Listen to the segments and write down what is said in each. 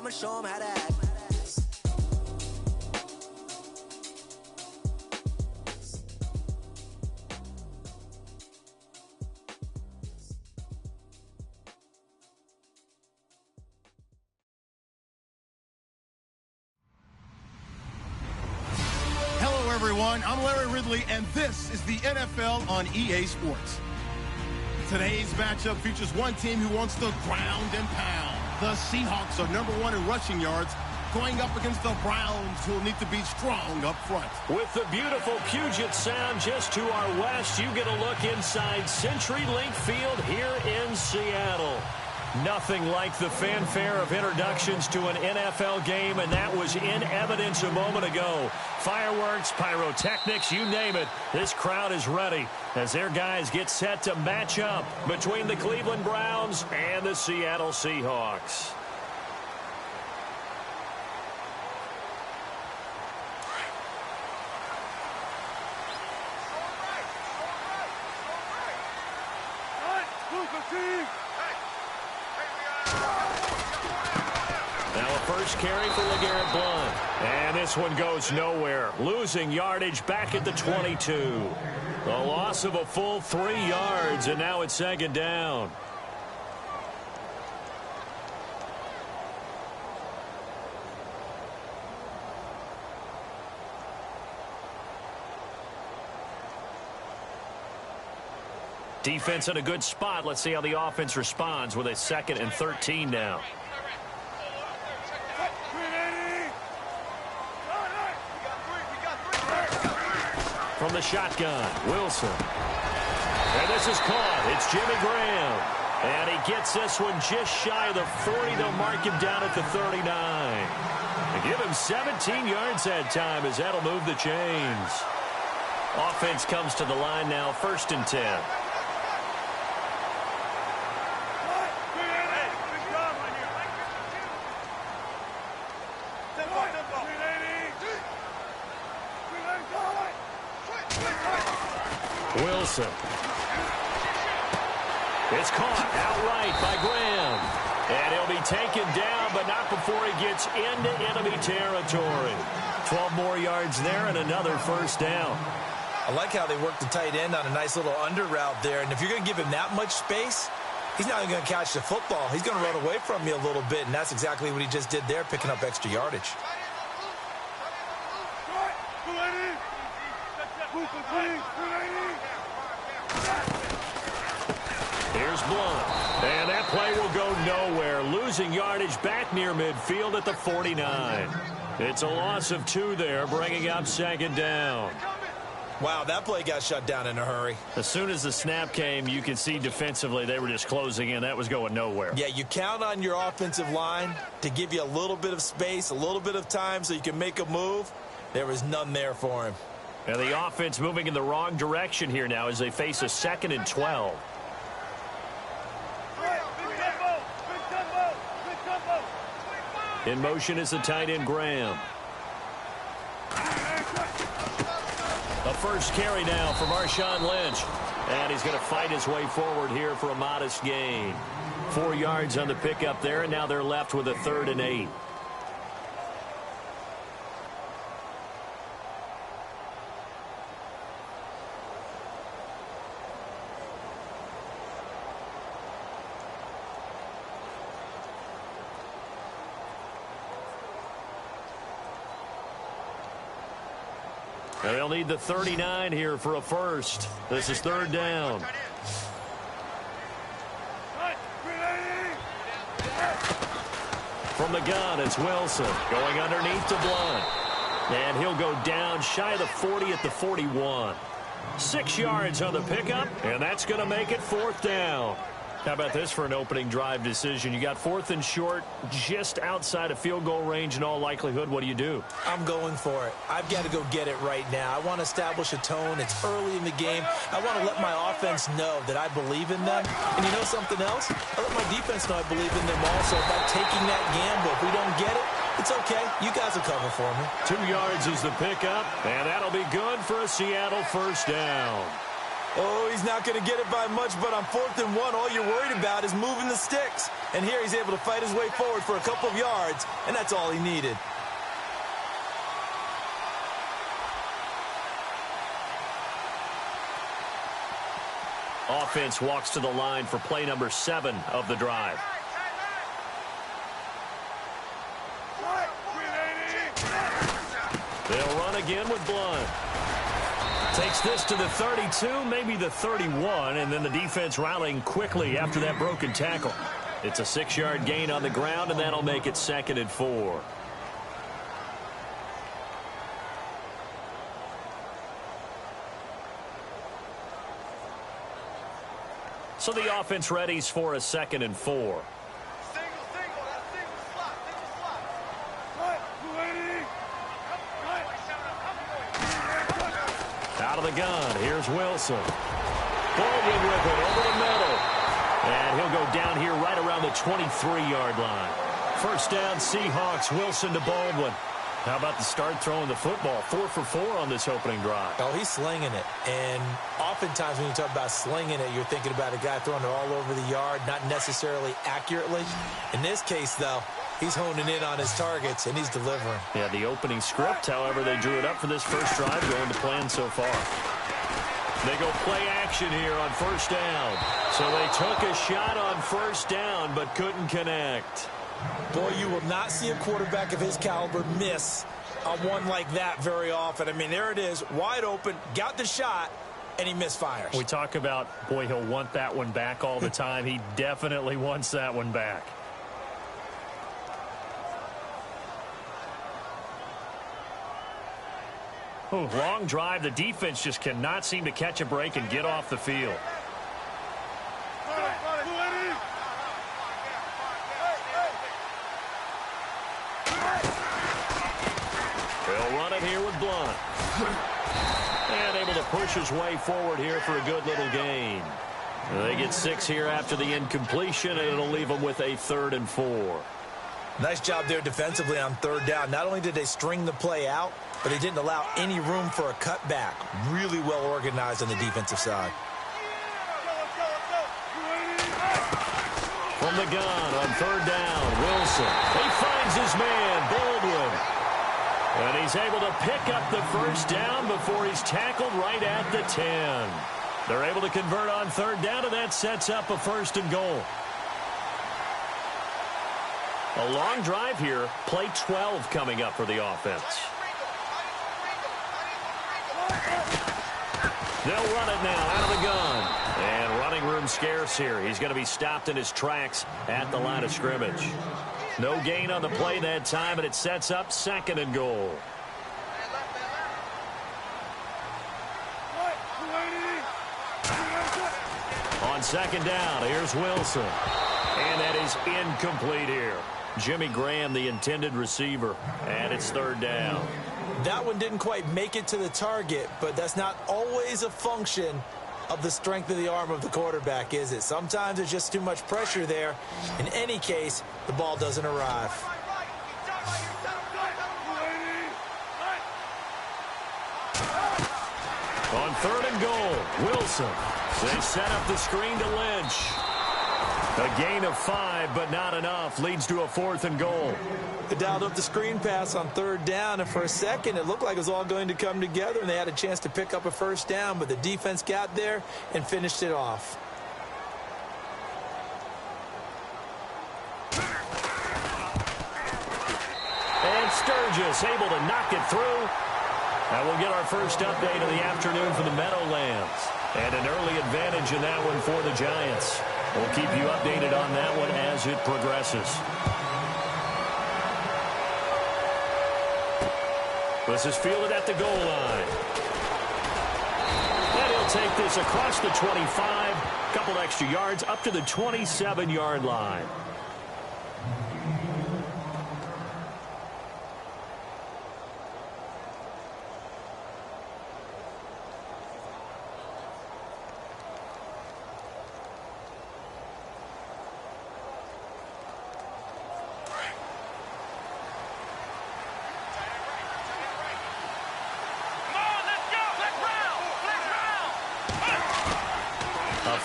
I'ma show him how to act. Everyone, I'm Larry Ridley, and this is the NFL on EA Sports. Today's matchup features one team who wants the ground and pound. The Seahawks are #1 in rushing yards, going up against the Browns, who will need to be strong up front. With the beautiful Puget Sound just to our west, you get a look inside CenturyLink Field here in Seattle. Nothing like the fanfare of introductions to an NFL game, and that was in evidence a moment ago. Fireworks, pyrotechnics, you name it. This crowd is ready as their guys get set to match up between the Cleveland Browns and the Seattle Seahawks. First carry for LeGarrette Blount. And this one goes nowhere. Losing yardage back at the 22. The loss of a full 3 yards, and now it's second down. Defense in a good spot. Let's see how the offense responds with a 2nd and 13 now. From the shotgun, Wilson. And this is caught. It's Jimmy Graham. And he gets this one just shy of the 40. They'll mark him down at the 39. They give him 17 yards that time as that'll move the chains. Offense comes to the line now, 1st and 10. Wilson. It's caught outright by Graham. And he'll be taken down, but not before he gets into enemy territory. 12 more yards there and another 1st down. I like how they worked the tight end on a nice little under route there. And if you're going to give him that much space, he's not even going to catch the football. He's going to run away from you a little bit, and that's exactly what he just did there, picking up extra yardage. Here's Blount. And that play will go nowhere. Losing yardage back near midfield at the 49. It's a loss of 2 there, bringing up 2nd down. Wow, that play got shut down in a hurry. As soon as the snap came, you could see defensively they were just closing in. That was going nowhere. Yeah, you count on your offensive line to give you a little bit of space, a little bit of time so you can make a move. There was none there for him. And the offense moving in the wrong direction here now as they face a 2nd and 12. In motion is the tight end Graham. A first carry now for Marshawn Lynch. And he's going to fight his way forward here for a modest gain. 4 yards on the pickup there, and now they're left with a 3rd and 8. And they'll need the 39 here for a first. This is 3rd down. From the gun, it's Wilson going underneath to Blount. And he'll go down shy of the 40 at the 41. 6 yards on the pickup, and that's going to make it 4th down. How about this for an opening drive decision? You got 4th and short, just outside of field goal range in all likelihood. What do you do? I'm going for it. I've got to go get it right now. I want to establish a tone. It's early in the game. I want to let my offense know that I believe in them. And you know something else? I let my defense know I believe in them also by taking that gamble. If we don't get it, it's okay. You guys will cover for me. 2 yards is the pickup, and that'll be good for a Seattle 1st down. Oh, he's not going to get it by much, but on 4th and 1, all you're worried about is moving the sticks. And here he's able to fight his way forward for a couple of yards, and that's all he needed. Offense walks to the line for play number 7 of the drive. They'll run again with Blunt. Takes this to the 32, maybe the 31, and then the defense rallying quickly after that broken tackle. It's a 6-yard gain on the ground, and that'll make it 2nd and 4. So the offense readies for a 2nd and 4. Out of the gun, here's Wilson. Baldwin with it over the middle. And he'll go down here right around the 23-yard line. First down, Seahawks, Wilson to Baldwin. How about the start throwing the football? 4 for 4 on this opening drive. Oh, he's slinging it. And oftentimes when you talk about slinging it, you're thinking about a guy throwing it all over the yard, not necessarily accurately. In this case, though, he's honing in on his targets, and he's delivering. Yeah, the opening script, however, they drew it up for this first drive, going to plan so far. They go play action here on first down. So they took a shot on first down, but couldn't connect. Boy, you will not see a quarterback of his caliber miss on one like that very often. I mean, there it is, wide open, got the shot, and he misfires. We talk about, boy, he'll want that one back all the time. He definitely wants that one back. Ooh, long drive. The defense just cannot seem to catch a break and get off the field. He'll run it here with Blunt. And able to push his way forward here for a good little gain. They get 6 here after the incompletion, and it'll leave them with a 3rd and 4. Nice job there defensively on 3rd down. Not only did they string the play out, but they didn't allow any room for a cutback. Really well organized on the defensive side. From the gun on 3rd down, Wilson. He finds his man, Baldwin. And he's able to pick up the first down before he's tackled right at the 10. They're able to convert on 3rd down, and that sets up a 1st and goal. A long drive here. Play 12 coming up for the offense. They'll run it now out of the gun. And running room scarce here. He's going to be stopped in his tracks at the line of scrimmage. No gain on the play that time, and it sets up 2nd and goal. On 2nd down, here's Wilson. And that is incomplete here. Jimmy Graham, the intended receiver, and it's 3rd down. That one didn't quite make it to the target, but that's not always a function of the strength of the arm of the quarterback, is it? Sometimes there's just too much pressure there. In any case, the ball doesn't arrive. On 3rd and goal, Wilson. They set up the screen to Lynch. A gain of 5, but not enough. Leads to a 4th and goal. They dialed up the screen pass on 3rd down, and for a second it looked like it was all going to come together, and they had a chance to pick up a 1st down, but the defense got there and finished it off. And Sturgis able to knock it through. And we'll get our first update of the afternoon for the Meadowlands. And an early advantage in that one for the Giants. We'll keep you updated on that one as it progresses. This is fielded at the goal line. And he'll take this across the 25. Couple extra yards up to the 27-yard line.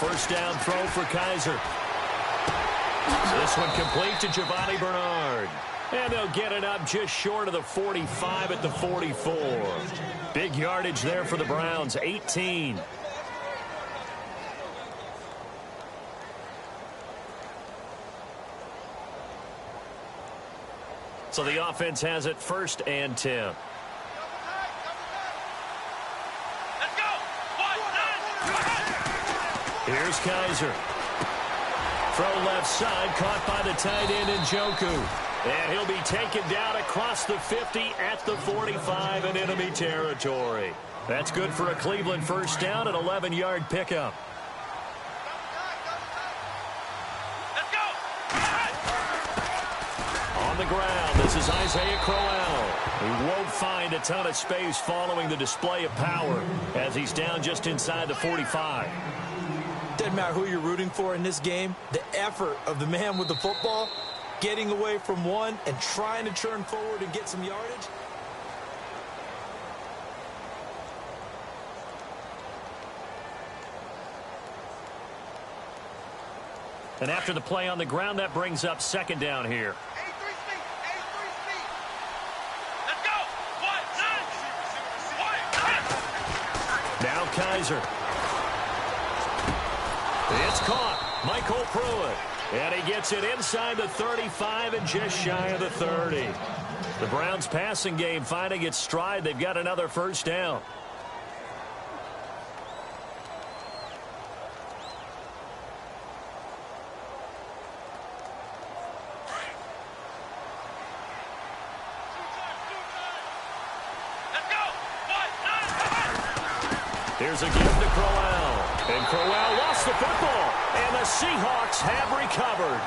first down throw for Kaiser. This one complete to Giovanni Bernard. And they'll get it up just short of the 45 at the 44. Big yardage there for the Browns, 18. So the offense has it 1st and 10. Here's Kaiser. Throw left side, caught by the tight end Njoku. And he'll be taken down across the 50 at the 45 in enemy territory. That's good for a Cleveland first down, an 11-yard pickup. Let's go! On the ground, this is Isaiah Crowell. He won't find a ton of space following the display of power as he's down just inside the 45. Doesn't matter who you're rooting for in this game. The effort of the man with the football, getting away from one and trying to turn forward and get some yardage. And after the play on the ground, that brings up 2nd down here. Let's go! Now Kaiser. It's caught. Michael Pruitt. And he gets it inside the 35 and just shy of the 30. The Browns passing game finding its stride. They've got another first down. Here's a give to Crowell. And Crowell lost the football. And the Seahawks have recovered.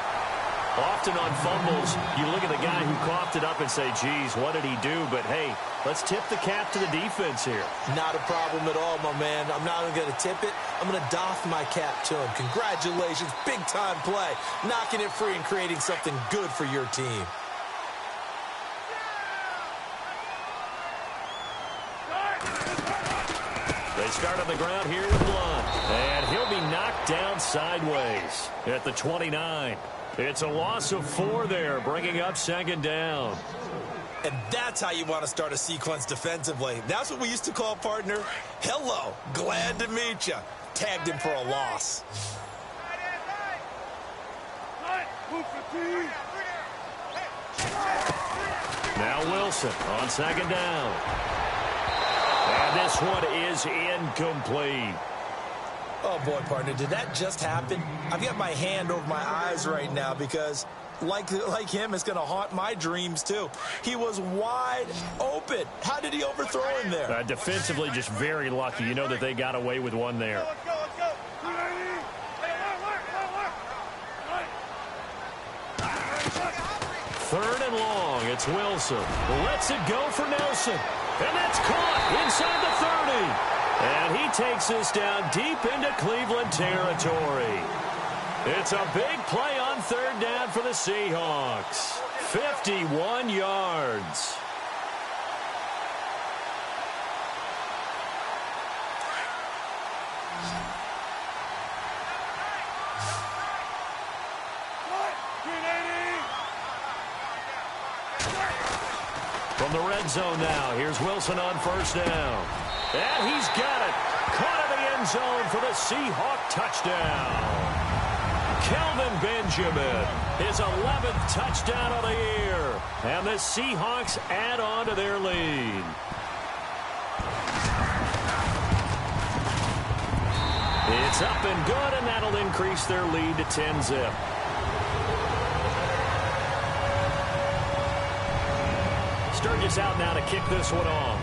Often on fumbles, you look at the guy who coughed it up and say, geez, what did he do? But, hey, let's tip the cap to the defense here. Not a problem at all, my man. I'm not even going to tip it. I'm going to doff my cap to him. Congratulations. Big-time play. Knocking it free and creating something good for your team. They start on the ground here with Blunt. And he'll be knocked down sideways at the 29. It's a loss of 4 there, bringing up 2nd down. And that's how you want to start a sequence defensively. That's what we used to call, partner, hello, glad to meet you. Tagged him for a loss. Now Wilson on 2nd down. And this one is incomplete. Oh, boy, partner, did that just happen? I've got my hand over my eyes right now because, like him, it's going to haunt my dreams, too. He was wide open. How did he overthrow him there? Defensively, just very lucky. You know that they got away with one there. Let's go, let's go. Third and long. It's Wilson. Lets it go for Nelson. And that's caught inside the 30. And he takes this down deep into Cleveland territory. It's a big play on 3rd down for the Seahawks. 51 yards. From the red zone now, here's Wilson on 1st down. And he's got it. Caught in the end zone for the Seahawk touchdown. Kelvin Benjamin, his 11th touchdown of the year. And the Seahawks add on to their lead. It's up and good, and that'll increase their lead to 10-zip. Sturgis out now to kick this one off.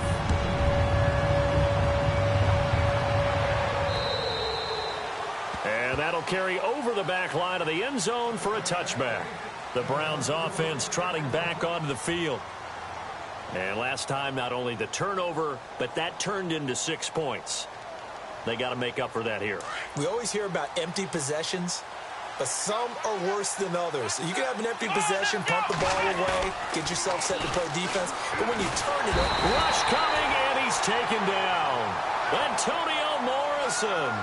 And that'll carry over the back line of the end zone for a touchback. The Browns offense trotting back onto the field. And last time, not only the turnover, but that turned into 6 points. They got to make up for that here. We always hear about empty possessions, but some are worse than others. You can have an empty possession, pump the ball away, get yourself set to play defense, but when you turn it up... Rush coming, and he's taken down. Antonio Morrison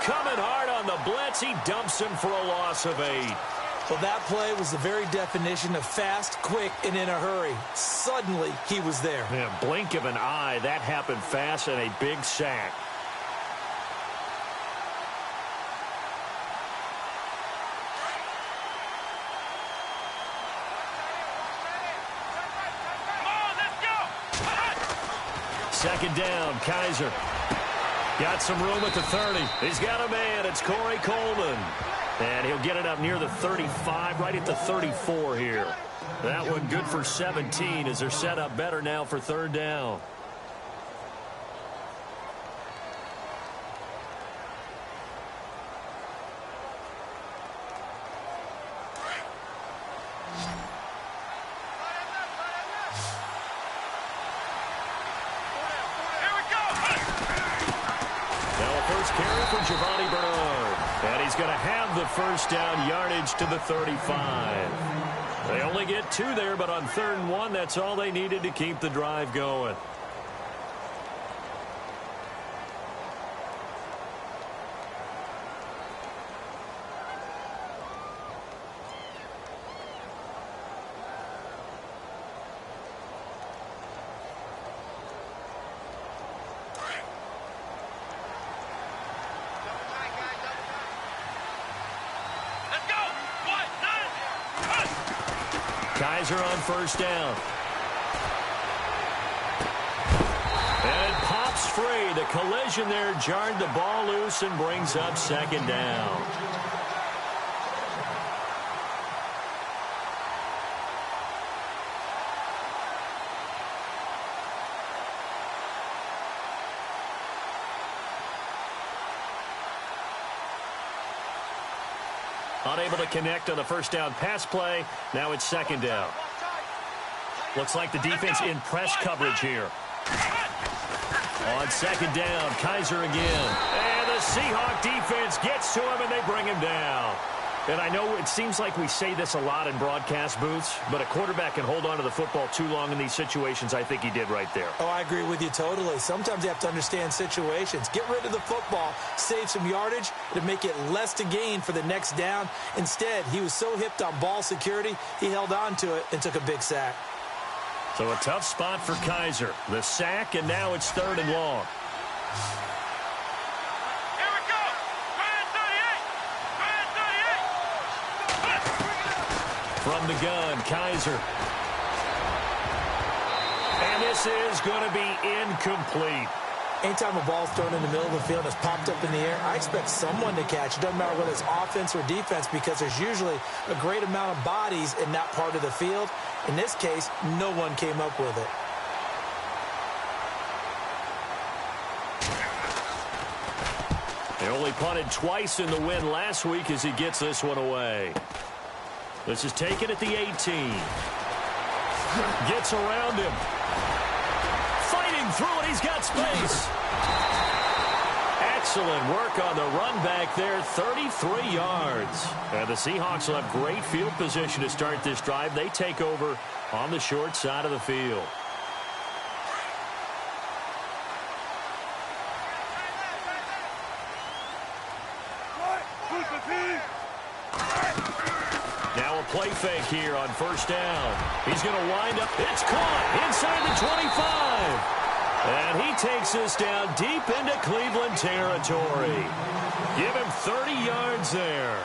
coming hard on the blitz. He dumps him for a loss of 8. Well, that play was the very definition of fast, quick, and in a hurry. Suddenly, he was there. Yeah, blink of an eye. That happened fast and a big sack. Second down, Kaiser. Got some room at the 30. He's got a man. It's Corey Coleman. And he'll get it up near the 35, right at the 34 here. That one good for 17 as they're set up better now for third down. And he's going to have the first down yardage to the 35. They only get 2 there, but on 3rd and 1, that's all they needed to keep the drive going. Kaiser on first down. And it pops free. The collision there jarred the ball loose and brings up second down. Unable to connect on the first down pass play. Now it's second down. Looks like the defense in press coverage here. On second down, Kaiser again. And the Seahawks defense gets to him and they bring him down. And I know it seems like we say this a lot in broadcast booths, but a quarterback can hold on to the football too long in these situations. I think he did right there. Oh, I agree with you totally. Sometimes you have to understand situations. Get rid of the football, save some yardage to make it less to gain for the next down. Instead, he was so hipped on ball security, he held on to it and took a big sack. So a tough spot for Kaiser. The sack, and now it's 3rd and long. From the gun, Kaiser. And this is going to be incomplete. Anytime a ball's thrown in the middle of the field and it's popped up in the air, I expect someone to catch. It doesn't matter whether it's offense or defense because there's usually a great amount of bodies in that part of the field. In this case, no one came up with it. They only punted twice in the win last week as he gets this one away. This is taken at the 18. Gets around him. Fighting through it. He's got space. Excellent work on the run back there. 33 yards. And the Seahawks will have great field position to start this drive. They take over on the short side of the field. Now a play fake here on first down. He's going to wind up. It's caught inside the 25. And he takes this down deep into Cleveland territory. Give him 30 yards there.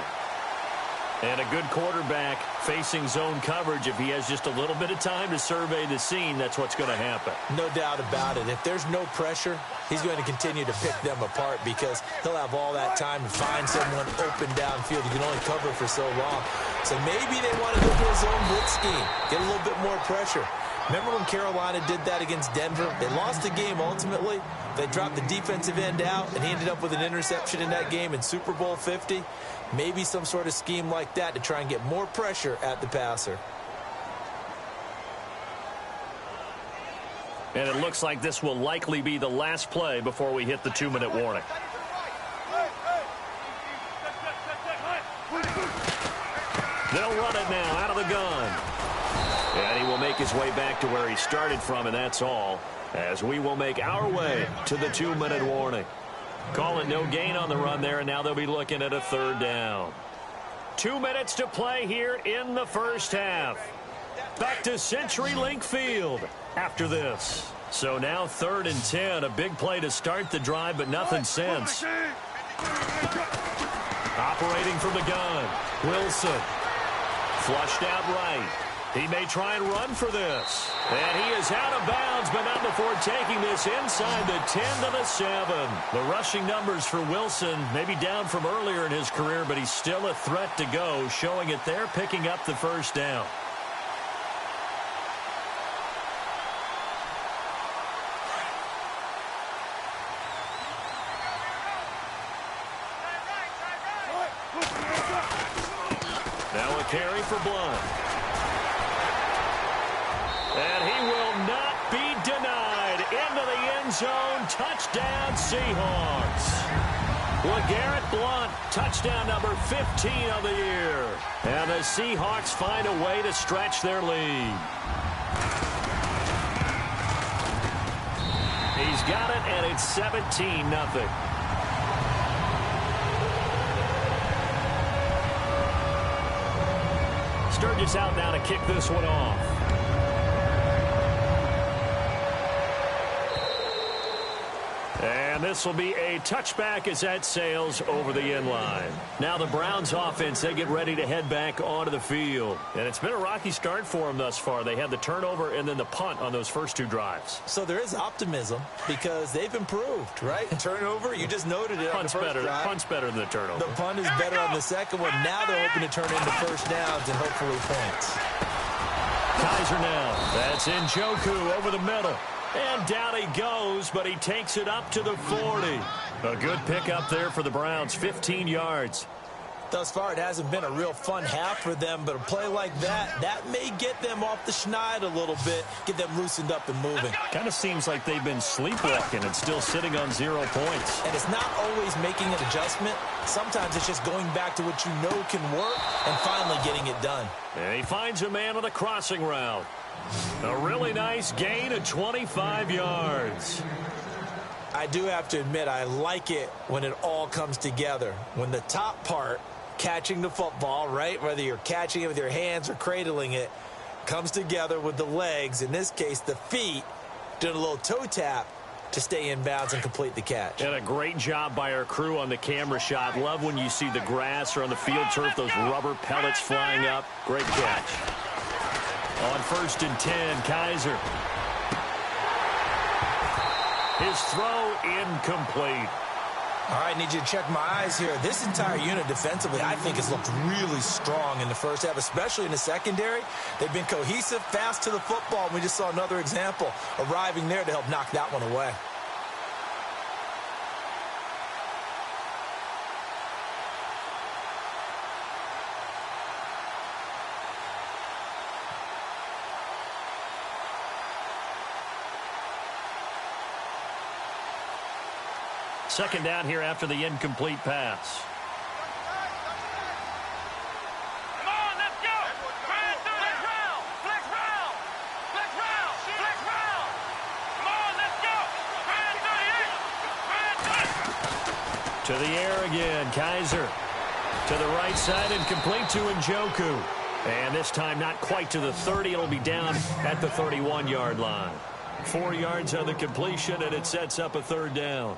And a good quarterback facing zone coverage. If he has just a little bit of time to survey the scene, that's what's going to happen. No doubt about it. If there's no pressure, he's going to continue to pick them apart because he'll have all that time to find someone open downfield. You can only cover for so long. So maybe they want to go to a zone blitz scheme, get a little bit more pressure. Remember when Carolina did that against Denver? They lost the game ultimately. They dropped the defensive end out, and he ended up with an interception in that game in Super Bowl 50. Maybe some sort of scheme like that to try and get more pressure at the passer. And it looks like this will likely be the last play before we hit the 2-minute warning. They'll run it now out of the gun. And he will make his way back to where he started from, and that's all, as we will make our way to the 2-minute warning. Call it no gain on the run there, and now they'll be looking at a third down. 2 minutes to play here in the first half. Back to CenturyLink Field after this. So now 3rd and 10. A big play to start the drive, but nothing since. Operating from the gun. Wilson. Flushed out right. He may try and run for this. And he is out of bounds, but not before taking this inside the 10 to the 7. The rushing numbers for Wilson may be down from earlier in his career, but he's still a threat to go, showing it there, picking up the first down. Now a carry for Blunt. And he will not be denied. Into the end zone. Touchdown, Seahawks. LeGarrette Blunt, touchdown number 15 of the year. And the Seahawks find a way to stretch their lead. He's got it, and it's 17-0. Sturgis out now to kick this one off. And this will be a touchback as that sails over the end line. Now the Browns offense, they get ready to head back onto the field. And it's been a rocky start for them thus far. They had the turnover and then the punt on those first 2 drives. So there is optimism because they've improved, right? Turnover, you just noted it on the first drive. Punt's better than the turnover. The punt is better on the second one. Now they're hoping to turn into first downs and hopefully points. Kaiser now. That's Njoku over the middle. And down he goes, but he takes it up to the 40. A good pickup there for the Browns, 15 yards. Thus far, it hasn't been a real fun half for them, but a play like that may get them off the schneid a little bit, get them loosened up and moving. Kind of seems like they've been sleepwalking and still sitting on 0 points. And it's not always making an adjustment. Sometimes it's just going back to what you know can work and finally getting it done. And he finds a man on the crossing route. A really nice gain of 25 yards. I do have to admit, I like it when it all comes together. When the top part, catching the football, right, whether you're catching it with your hands or cradling it, comes together with the legs, in this case the feet, doing a little toe tap to stay in bounds and complete the catch. And a great job by our crew on the camera shot. Love when you see the grass or on the field turf, those rubber pellets flying up. Great catch. On 1st and 10, Kaiser. His throw incomplete. All right, need you to check my eyes here. This entire unit defensively, I think, has looked really strong in the first half, especially in the secondary. They've been cohesive, fast to the football, and we just saw another example arriving there to help knock that one away. Second down here after the incomplete pass. Come on, let's go. Flex round. Flex round. Flex round. Flex round. Come on, let's go. To the air again, Kaiser. To the right side and complete to Njoku. And this time not quite to the 30. It'll be down at the 31-yard line. 4 yards on the completion, and it sets up a third down.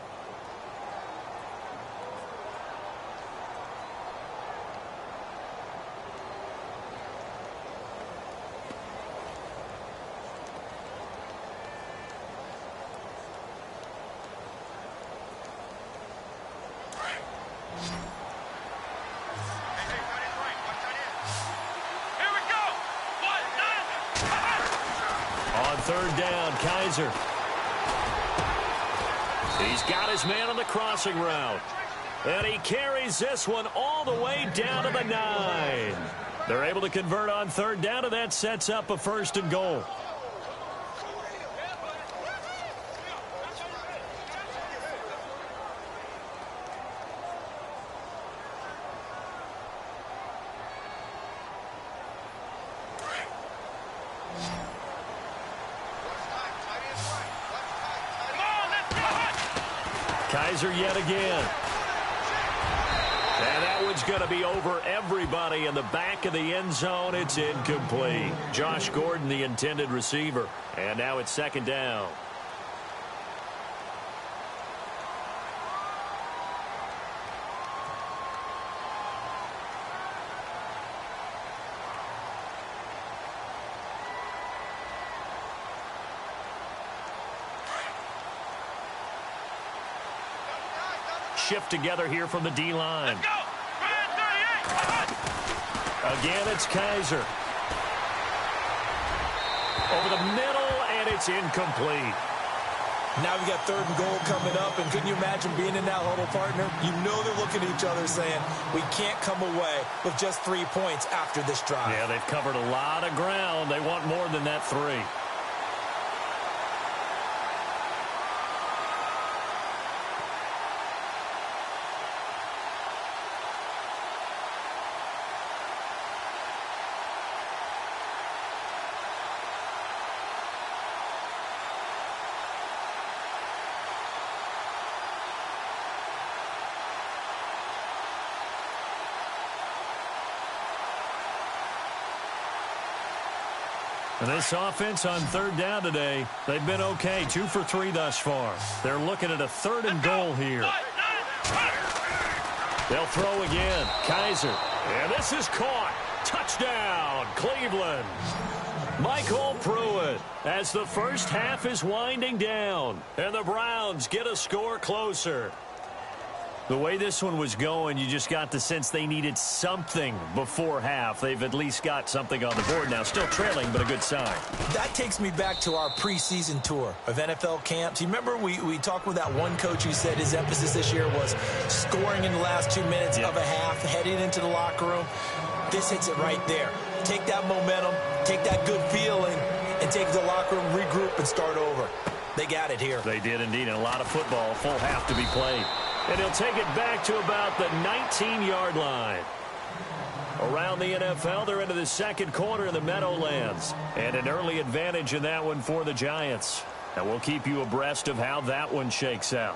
Third down, Kaiser. He's got his man on the crossing route. And he carries this one all the way down to the 9. They're able to convert on third down, and that sets up a 1st and goal. Kaiser yet again. And that one's going to be over everybody in the back of the end zone. It's incomplete. Josh Gordon, the intended receiver. And now it's second down. Shift together here from the D-line. Let's go. Man 38. Again, it's Kaiser. Over the middle, and it's incomplete. Now we got third and goal coming up, and couldn't you imagine being in that huddle, partner? You know they're looking at each other saying, we can't come away with just 3 points after this drive. Yeah, they've covered a lot of ground. They want more than that 3. And this offense on third down today, they've been okay. 2 for 3 thus far. They're looking at a third and goal here. They'll throw again. Kaiser. And this is caught. Touchdown, Cleveland. Michael Pruitt as the first half is winding down. And the Browns get a score closer. The way this one was going, you just got the sense they needed something before half. They've at least got something on the board now. Still trailing, but a good sign. That takes me back to our preseason tour of NFL camps. You remember we talked with that one coach who said his emphasis this year was scoring in the last 2 minutes of a half, heading into the locker room. This hits it right there. Take that momentum, take that good feeling, and take the locker room, regroup, and start over. They got it here. They did indeed, and a lot of football, a full half to be played. And he'll take it back to about the 19-yard line. Around the NFL, they're into the second quarter in the Meadowlands. And an early advantage in that one for the Giants. And we'll keep you abreast of how that one shakes out.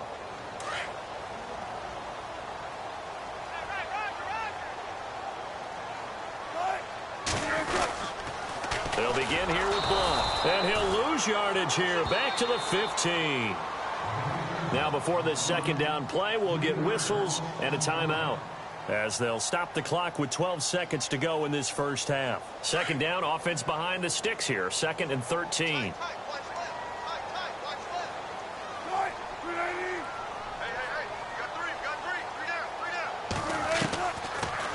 They'll begin here with Blunt. And he'll lose yardage here, back to the 15. Now before this second down play, we'll get whistles and a timeout as they'll stop the clock with 12 seconds to go in this first half. Second down, offense behind the sticks here, 2nd and 13.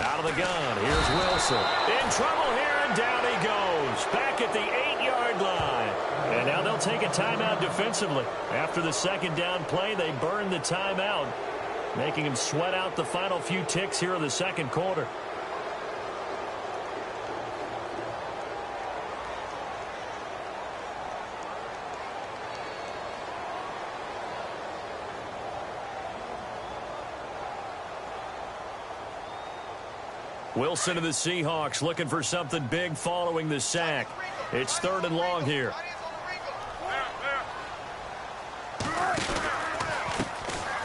Out of the gun, here's Wilson. In trouble here, and down he goes. Back at the 8-yard line. And now they'll take a timeout defensively. After the second down play, they burn the timeout, making him sweat out the final few ticks here in the second quarter. Wilson of the Seahawks looking for something big following the sack. It's 3rd and long here.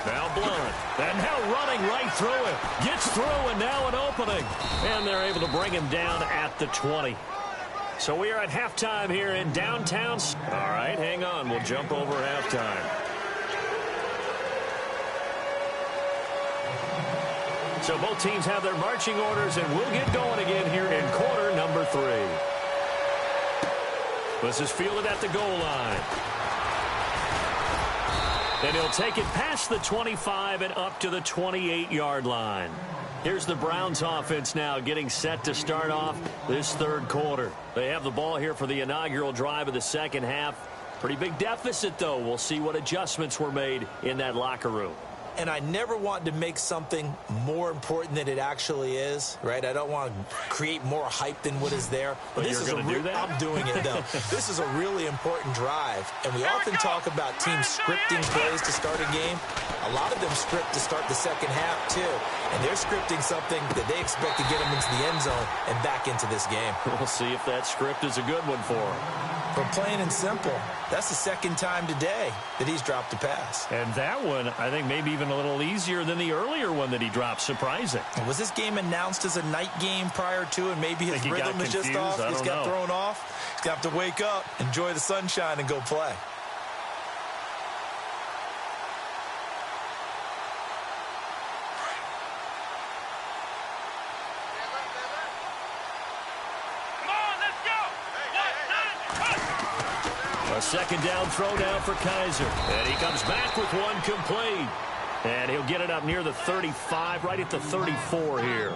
Now Blunt. And now running right through it. Gets through and now an opening. And they're able to bring him down at the 20. So we are at halftime here in downtown. All right, hang on. We'll jump over halftime. So both teams have their marching orders, and we'll get going again here in quarter number 3. This is fielded at the goal line. And he'll take it past the 25 and up to the 28-yard line. Here's the Browns offense now getting set to start off this third quarter. They have the ball here for the inaugural drive of the second half. Pretty big deficit, though. We'll see what adjustments were made in that locker room. And I never want to make something more important than it actually is, right? I don't want to create more hype than what is there. But this is going to do that? I'm doing it, though. This is a really important drive. And we often talk about teams scripting plays to start a game. A lot of them script to start the second half, too. and they're scripting something that they expect to get him into the end zone and back into this game. We'll see if that script is a good one for him. But plain and simple, that's the second time today that he's dropped a pass. And that one, I think, maybe even a little easier than the earlier one that he dropped. Surprising. And was this game announced as a night game prior to, and maybe his rhythm is just off? He's got thrown off. He's got to wake up, enjoy the sunshine, and go play. A second down throw now for Kaiser. And he comes back with one complete. And he'll get it up near the 35, right at the 34 here.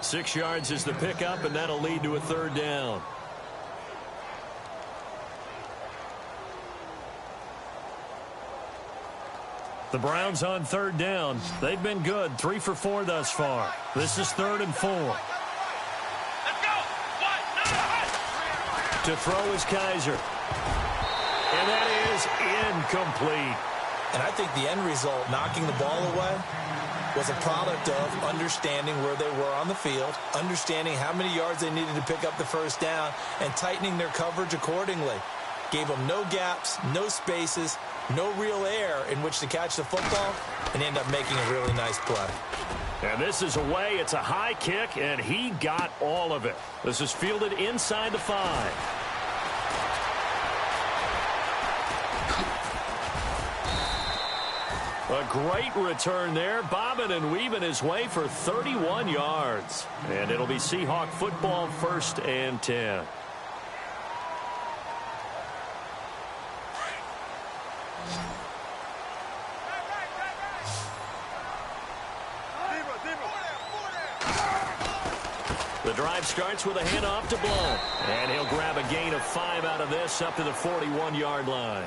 6 yards is the pickup, and that'll lead to a third down. The Browns on third down. They've been good, 3 for 4 thus far. This is 3rd and 4. To throw is Kaiser. And that is incomplete. And I think the end result, knocking the ball away, was a product of understanding where they were on the field, understanding how many yards they needed to pick up the first down, and tightening their coverage accordingly. Gave them no gaps, no spaces, no real air in which to catch the football, and end up making a really nice play. And this is away. It's a high kick, and he got all of it. This is fielded inside the 5. A great return there, bobbing and weaving his way for 31 yards. And it'll be Seahawk football, 1st and 10. The drive starts with a handoff to Blount. And he'll grab a gain of 5 out of this up to the 41-yard line.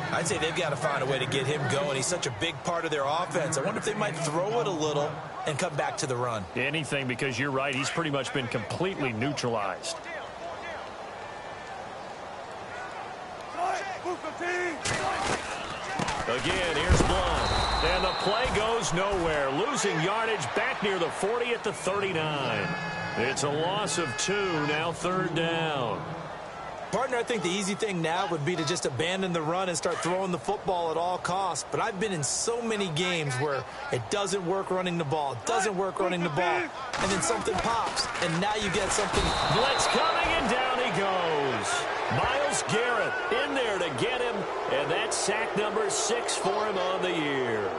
I'd say they've got to find a way to get him going. He's such a big part of their offense. I wonder if they might throw it a little and come back to the run. Anything, because you're right. He's pretty much been completely neutralized. Again, here's Blount. And the play goes nowhere. Losing yardage back near the 40 at the 39. It's a loss of 2, now 3rd down. Partner, I think the easy thing now would be to just abandon the run and start throwing the football at all costs. But I've been in so many games where it doesn't work running the ball, and then something pops, and now you get something. Blitz coming, and down he goes. Myles Garrett in there to get him, and that's sack number 6 for him on the year.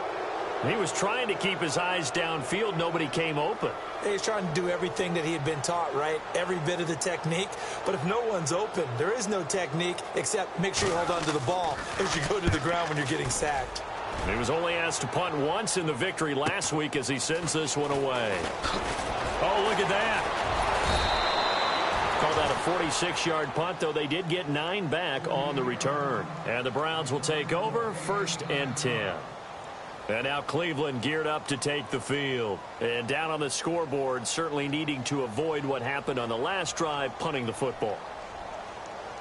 He was trying to keep his eyes downfield. Nobody came open. He's trying to do everything that he had been taught, right? Every bit of the technique. But if no one's open, there is no technique except make sure you hold on to the ball as you go to the ground when you're getting sacked. He was only asked to punt once in the victory last week as he sends this one away. Oh, look at that. Called that a 46-yard punt, though they did get 9 back on the return. And the Browns will take over, 1st and 10. And now Cleveland geared up to take the field. And down on the scoreboard, certainly needing to avoid what happened on the last drive, punting the football.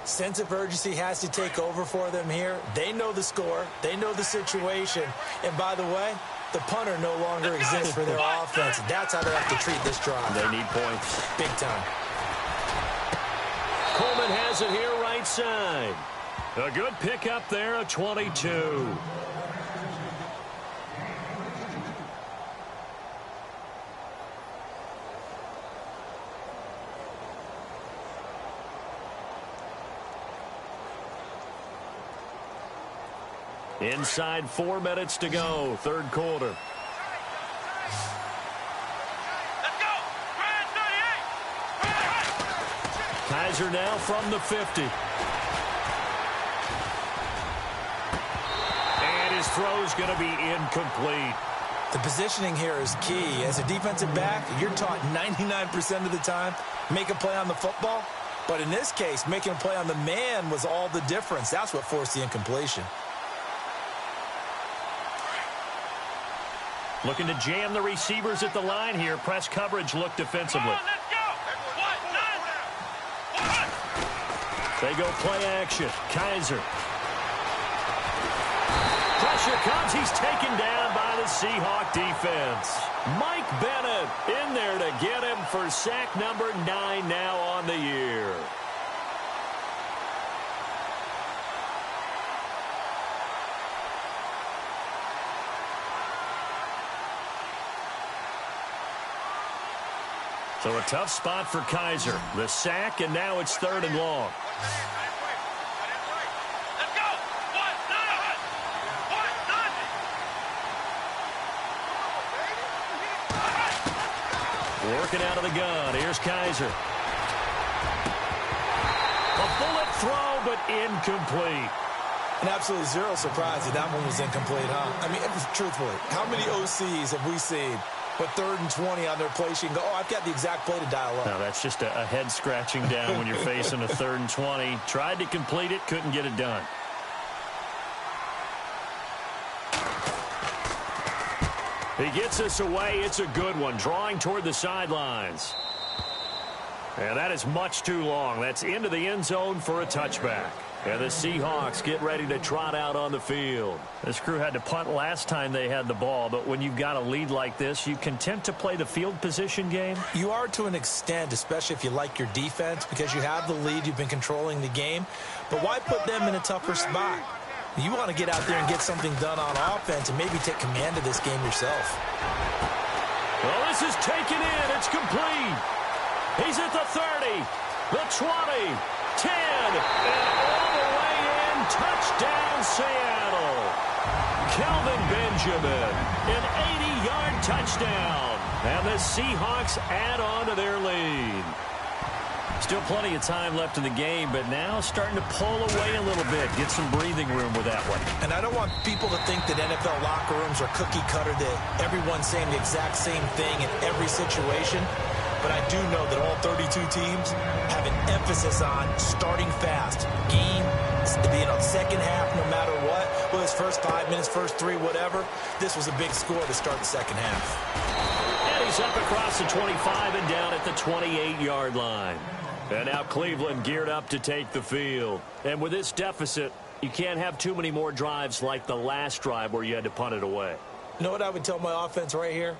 Sense of urgency has to take over for them here. They know the score. They know the situation. And by the way, the punter no longer exists for their offense. That's how they have to treat this drive. They need points. Big time. Coleman has it here right side. A good pickup there, a 22. Inside 4 minutes to go, 3rd quarter. Let's go. Grand 38. Kaiser now from the 50. And his throw's going to be incomplete. The positioning here is key. As a defensive back, you're taught 99% of the time, make a play on the football. But in this case, making a play on the man was all the difference. That's what forced the incompletion. Looking to jam the receivers at the line here. Press coverage look defensively. Let's go. They go play action. Kaiser. Pressure comes. He's taken down by the Seahawk defense. Mike Bennett in there to get him for sack number 9 now on the year. So a tough spot for Kaiser. The sack, and now it's 3rd and long. Let's go. 1-0. Working out of the gun. Here's Kaiser. A bullet throw, but incomplete. And absolutely zero surprise that that one was incomplete, huh? I mean, truthfully, how many OCs have we seen with 3rd and 20 on their play sheet and go, oh, I've got the exact play to dial up? No, that's just a head scratching down when you're facing a 3rd and 20. Tried to complete it, couldn't get it done. He gets us away. It's a good one. Drawing toward the sidelines. And that is much too long. That's into the end zone for a touchback. And the Seahawks get ready to trot out on the field. This crew had to punt last time they had the ball, but when you've got a lead like this, you content to play the field position game? You are to an extent, especially if you like your defense, because you have the lead, you've been controlling the game. But why put them in a tougher spot? You want to get out there and get something done on offense and maybe take command of this game yourself. Well, this is taken in. It's complete. He's at the 30, the 20, 10, and all the way in. Touchdown, Seattle. Kelvin Benjamin, an 80-yard touchdown. And the Seahawks add on to their lead. Still plenty of time left in the game, but now starting to pull away a little bit. Get some breathing room with that one. And I don't want people to think that NFL locker rooms are cookie cutter, that everyone's saying the exact same thing in every situation. But I do know that all 32 teams have an emphasis on starting fast. Game, second half, no matter what. Well, his first 5 minutes, first 3, whatever. This was a big score to start the second half. And he's up across the 25 and down at the 28-yard line. And now Cleveland geared up to take the field. And with this deficit, you can't have too many more drives like the last drive where you had to punt it away. You know what I would tell my offense right here?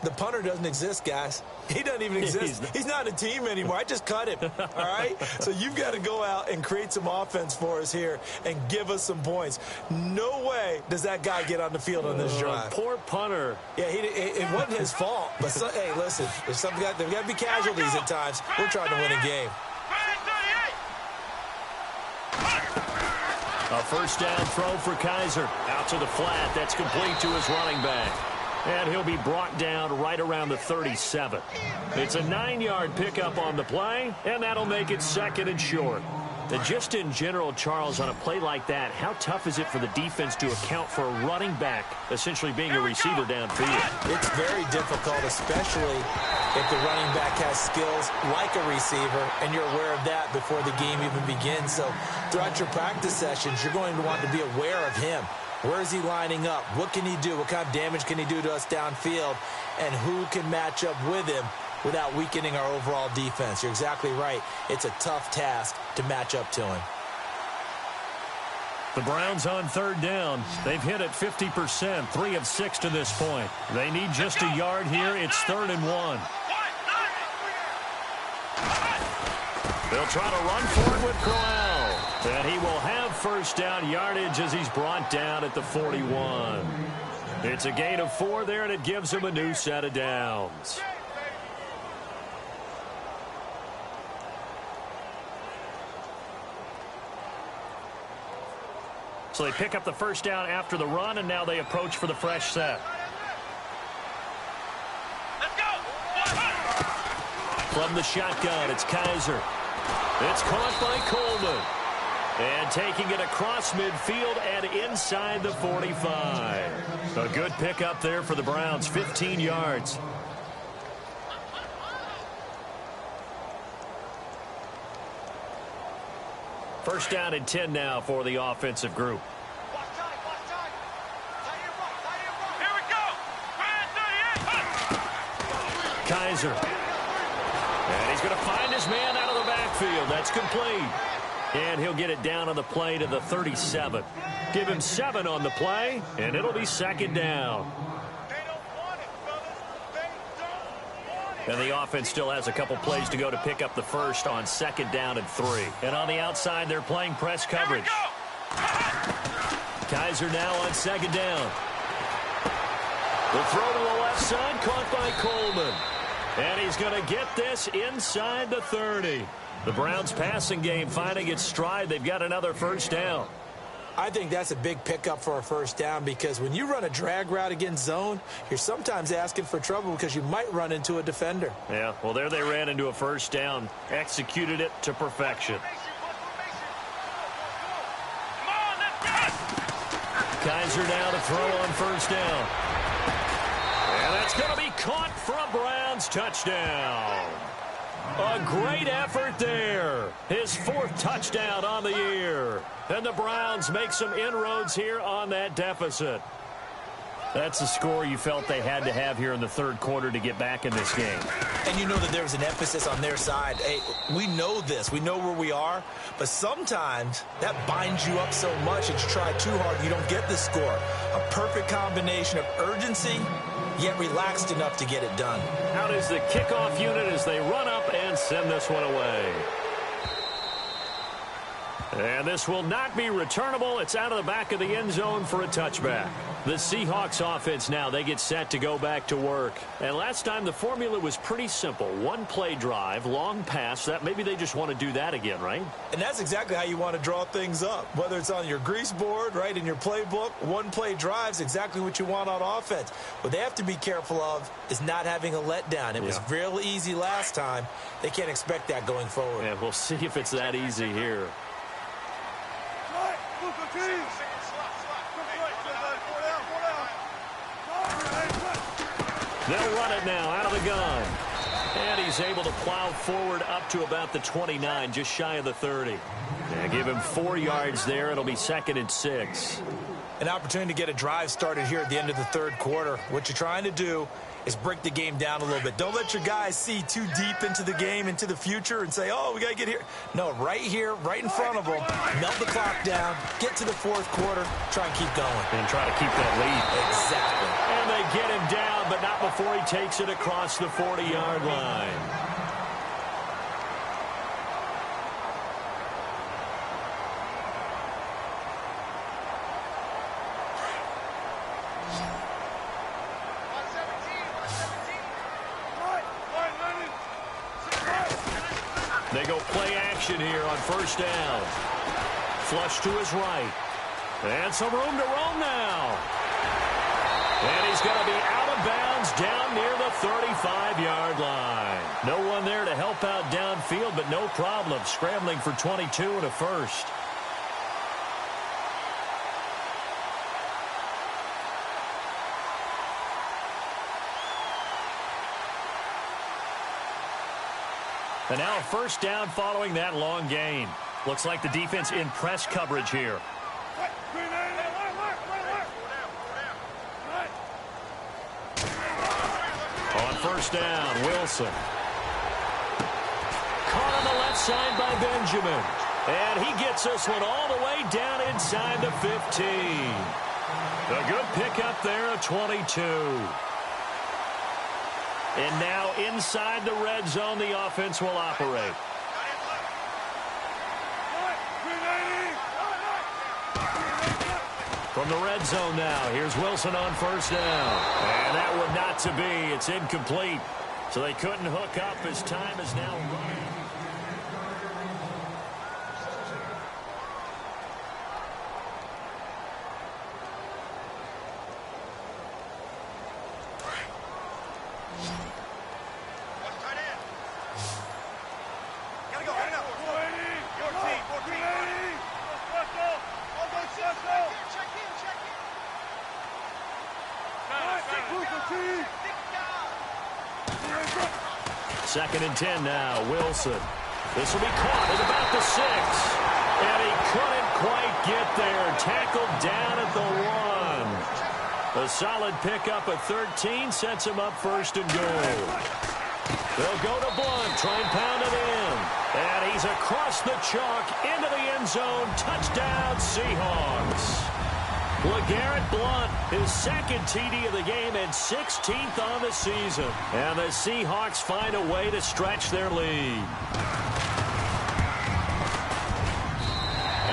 The punter doesn't exist, guys. He doesn't even exist. He's not a team anymore. I just cut him, all right? So you've got to go out and create some offense for us here and give us some points. No way does that guy get on the field on this drive. Poor punter. Yeah, it wasn't his fault. But, hey, listen, there's got to be casualties at times. We're trying to win a game. A first down throw for Kaiser. Out to the flat. That's complete to his running back. And he'll be brought down right around the 37. It's a 9-yard pickup on the play, and that'll make it 2nd and short. And just in general, Charles, on a play like that, how tough is it for the defense to account for a running back essentially being a receiver downfield? It's very difficult, especially if the running back has skills like a receiver, and you're aware of that before the game even begins. So throughout your practice sessions, you're going to want to be aware of him. Where is he lining up? What can he do? What kind of damage can he do to us downfield? And who can match up with him without weakening our overall defense? You're exactly right. It's a tough task to match up to him. The Browns on 3rd down. They've hit it 50%, 3 of 6 to this point. They need just a yard here. It's 3rd and 1. They'll try to run for it with Crowell. And he will have first down yardage as he's brought down at the 41. It's a gain of 4 there, and it gives him a new set of downs. So they pick up the first down after the run, and now they approach for the fresh set. Let's go. From the shotgun, it's Kaiser. It's caught by Coleman. And taking it across midfield and inside the 45. A good pickup there for the Browns, 15 yards. First down and 10 now for the offensive group. Here we go. Kaiser. And he's going to find his man out of the backfield. That's complete. And he'll get it down on the play to the 37. Give him 7 on the play, and it'll be 2nd down. And the offense still has a couple plays to go to pick up the first on 2nd down and 3. And on the outside, they're playing press coverage. Kaiser now on 2nd down. The throw to the left side, caught by Coleman. And he's going to get this inside the 30. The Browns passing game finding its stride. They've got another first down. I think that's a big pickup for a first down because when you run a drag route against zone, you're sometimes asking for trouble because you might run into a defender. Yeah, well, there they ran into a first down. Executed it to perfection. Kaiser now to throw on first down. And that's going to be caught for a Browns touchdown. A great effort there. His 4th touchdown on the year. And the Browns make some inroads here on that deficit. That's a score you felt they had to have here in the 3rd quarter to get back in this game. And you know that there was an emphasis on their side. Hey, we know this. We know where we are. But sometimes that binds you up so much that you try too hard, you don't get the score. A perfect combination of urgency, yet relaxed enough to get it done. Out is the kickoff unit as they run up and send this one away. And this will not be returnable. It's out of the back of the end zone for a touchback. The Seahawks offense now, they get set to go back to work. And last time the formula was pretty simple. 1-play drive, long pass. That maybe they just want to do that again, right? And that's exactly how you want to draw things up. Whether it's on your grease board, right, in your playbook, 1-play drive's exactly what you want on offense. What they have to be careful of is not having a letdown. It was real easy last time. They can't expect that going forward. Yeah, we'll see if it's that easy here. They'll run it now out of the gun. And he's able to plow forward up to about the 29, just shy of the 30. Yeah, give him 4 yards there. It'll be 2nd and 6. An opportunity to get a drive started here at the end of the 3rd quarter. What you're trying to do is break the game down a little bit. Don't let your guys see too deep into the game, into the future, and say, oh, we got to get here. No, right here, right in front of them, melt the clock down, get to the 4th quarter, try and keep going. And try to keep that lead. Exactly. And they get him down, but not before he takes it across the 40-yard line. They go play action here on first down. Flush to his right. And some room to roam now. And he's going to be out of bounds down near the 35-yard line. No one there to help out downfield, but no problem. Scrambling for 22 and a first. And now a first down following that long gain. Looks like the defense in press coverage here. On first down, Wilson. Caught on the left side by Benjamin. And he gets this one all the way down inside the 15. A good pickup there at 22. And now inside the red zone, the offense will operate. From the red zone now, here's Wilson on first down. And that one not to be. It's incomplete. So they couldn't hook up as time is now running. Second and 10 now, Wilson. This will be caught at about the 6. And he couldn't quite get there. Tackled down at the 1. A solid pickup at 13 sets him up first and goal. They'll go to Blunt, try and pound it in. And he's across the chalk into the end zone. Touchdown, Seahawks. LeGarrette Blount, his second TD of the game and 16th on the season. And the Seahawks find a way to stretch their lead.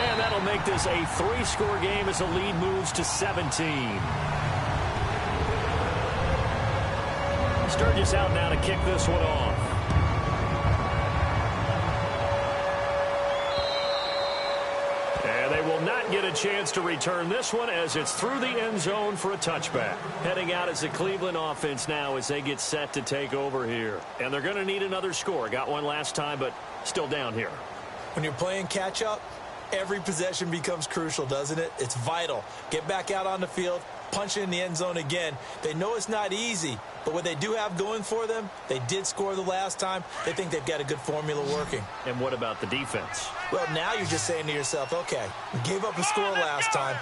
And that'll make this a 3-score game as the lead moves to 17. Sturgis out now to kick this one off. And they will not get a chance to return this one as it's through the end zone for a touchback. Heading out as the Cleveland offense now as they get set to take over here. And they're going to need another score. Got one last time, but still down here. When you're playing catch-up, every possession becomes crucial, doesn't it? It's vital. Get back out on the field, punch it in the end zone again. They know it's not easy, but what they do have going for them, they did score the last time. They think they've got a good formula working. And what about the defense? Well, now you're just saying to yourself, okay, we gave up a score last time.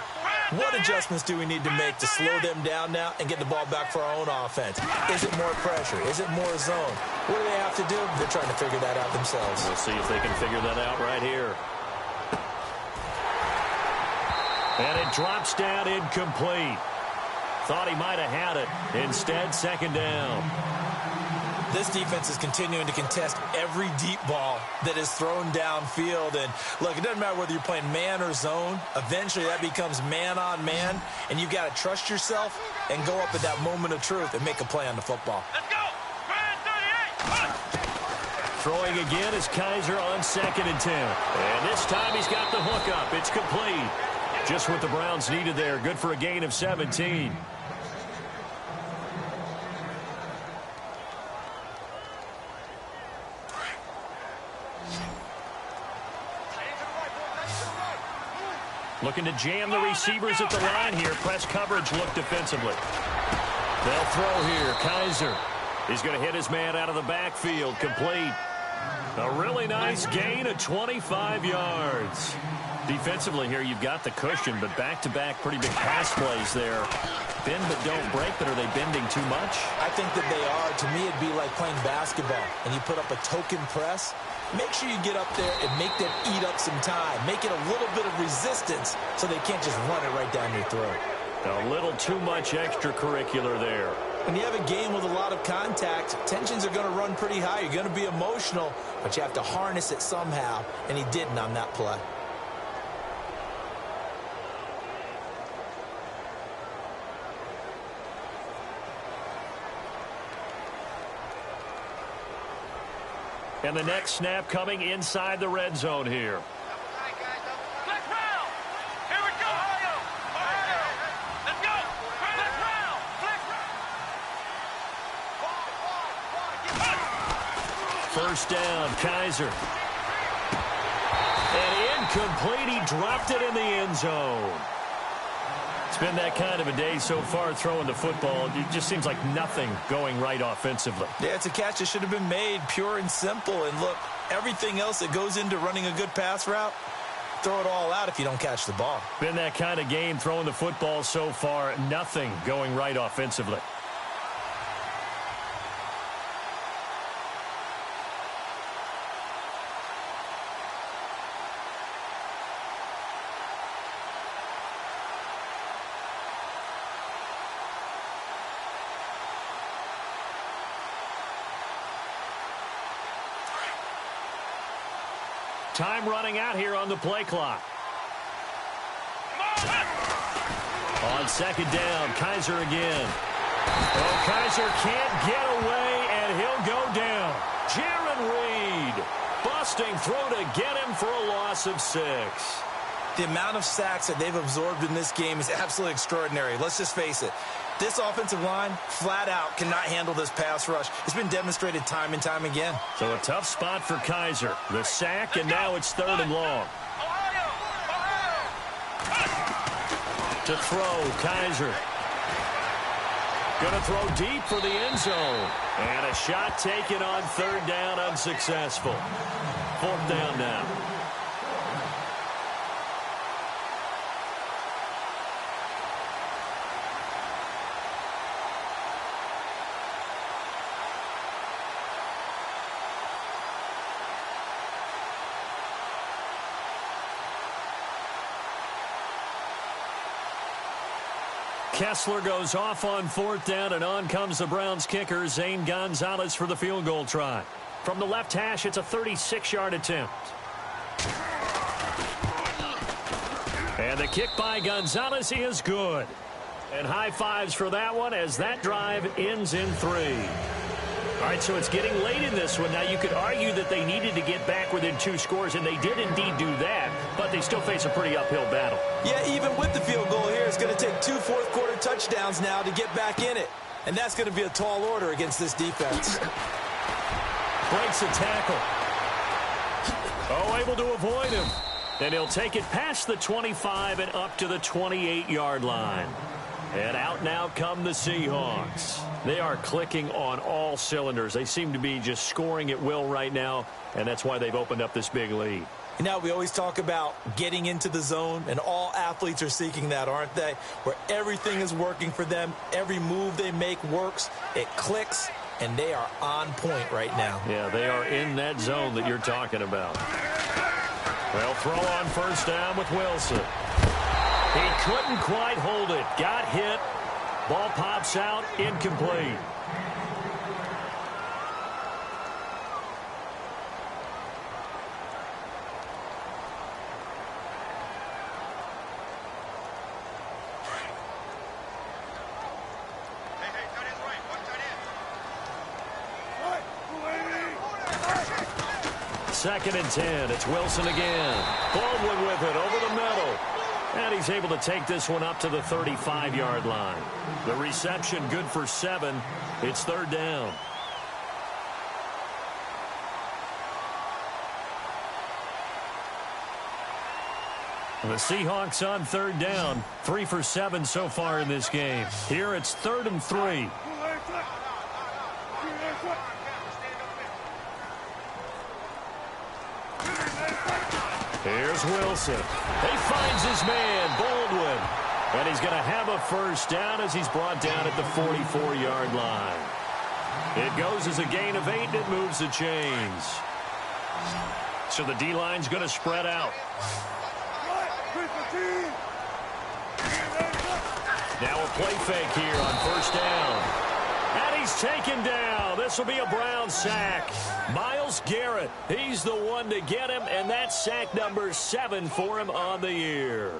What adjustments do we need to make to slow them down now and get the ball back for our own offense? Is it more pressure? Is it more zone? What do they have to do? They're trying to figure that out themselves. We'll see if they can figure that out right here. And it drops down incomplete. Thought he might have had it. Instead, second down. This defense is continuing to contest every deep ball that is thrown downfield. And, look, it doesn't matter whether you're playing man or zone. Eventually, that becomes man-on-man, and you've got to trust yourself and go up at that moment of truth and make a play on the football. Let's go. Brand 38. Throwing again is Kaiser on 2nd and 10. And this time he's got the hook up. It's complete. Just what the Browns needed there. Good for a gain of 17. Looking to jam the receivers at the line here. Press coverage look defensively. They'll throw here. Kaiser. He's going to hit his man out of the backfield. Complete. A really nice gain of 25 yards. Defensively here, you've got the cushion, but back-to-back pretty big pass plays there. Bend but don't break, but are they bending too much? I think that they are. To me, it'd be like playing basketball, and you put up a token press. Make sure you get up there and make them eat up some time. Make it a little bit of resistance so they can't just run it right down your throat. A little too much extracurricular there. When you have a game with a lot of contact, tensions are going to run pretty high. You're going to be emotional, but you have to harness it somehow, and he didn't on that play. And the next snap coming inside the red zone here. Flex round. Here we go. Ohio. Let's go. Flex round. Flex round. First down, Kaiser. And incomplete. He dropped it in the end zone. It's been that kind of a day so far throwing the football. It just seems like nothing going right offensively. Yeah, it's a catch that should have been made, pure and simple. And look, everything else that goes into running a good pass route, throw it all out if you don't catch the ball. Been that kind of game throwing the football so far. Nothing going right offensively. Time running out here on the play clock. On second down, Kaiser again. Oh, Kaiser can't get away, and he'll go down. Jaron Reed busting through to get him for a loss of 6. The amount of sacks that they've absorbed in this game is absolutely extraordinary. Let's just face it. This offensive line, flat out, cannot handle this pass rush. It's been demonstrated time and time again. So a tough spot for Kaiser. The sack, and now it's 3rd and long. To throw, Kaiser. Going to throw deep for the end zone. And a shot taken on 3rd down, unsuccessful. 4th down now. Kessler goes off on 4th down, and on comes the Browns kicker, Zane Gonzalez, for the field goal try. From the left hash, it's a 36-yard attempt. And the kick by Gonzalez is good. And high fives for that one as that drive ends in 3. All right, so it's getting late in this one. Now, you could argue that they needed to get back within 2 scores, and they did indeed do that, but they still face a pretty uphill battle. Yeah, even with the field goal here, it's going to take 2 fourth-quarter touchdowns now to get back in it. And that's going to be a tall order against this defense. Breaks a tackle. Oh, able to avoid him. And he'll take it past the 25 and up to the 28-yard line. And out now come the Seahawks. They are clicking on all cylinders. They seem to be just scoring at will right now, and that's why they've opened up this big lead. Now, we always talk about getting into the zone, and all athletes are seeking that, aren't they? Where everything is working for them. Every move they make works. It clicks, and they are on point right now. Yeah, they are in that zone that you're talking about. They'll throw on 1st down with Wilson. He couldn't quite hold it. Got hit. Ball pops out. Incomplete. Second and 10. It's Wilson again. Baldwin with it over the middle. And he's able to take this one up to the 35-yard line. The reception good for 7. It's 3rd down. The Seahawks on 3rd down. 3 for 7 so far in this game. Here it's 3rd and 3. Here's Wilson. He finds his man, Baldwin. And he's going to have a 1st down as he's brought down at the 44-yard line. It goes as a gain of 8, and it moves the chains. So the D-line's going to spread out. Now a play fake here on 1st down. And he's taken down. This will be a Brown sack. Myles Garrett, he's the one to get him, and that's sack number 7 for him on the year.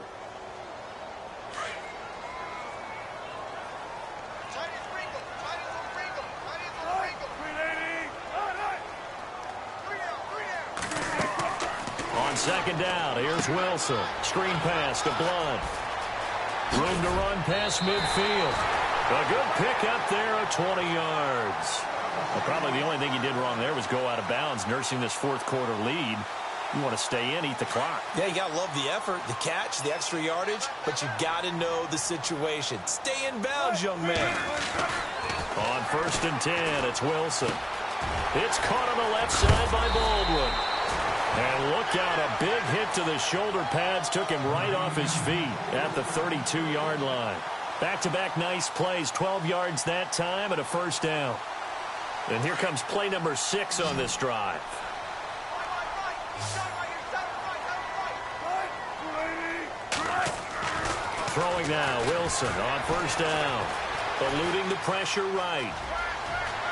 On 2nd down, here's Wilson. Screen pass to Blunt. Room to run past midfield. A good pick up there of 20 yards. Well, probably the only thing he did wrong there was go out of bounds, nursing this 4th-quarter lead. You want to stay in, eat the clock. Yeah, you got to love the effort, the catch, the extra yardage, but you got to know the situation. Stay in bounds, young man. On 1st and 10, it's Wilson. It's caught on the left side by Baldwin. And look out, a big hit to the shoulder pads took him right off his feet at the 32-yard line. Back-to-back nice plays, 12 yards that time and a 1st down. And here comes play number 6 on this drive. Throwing now, Wilson on 1st down. Eluding the pressure right.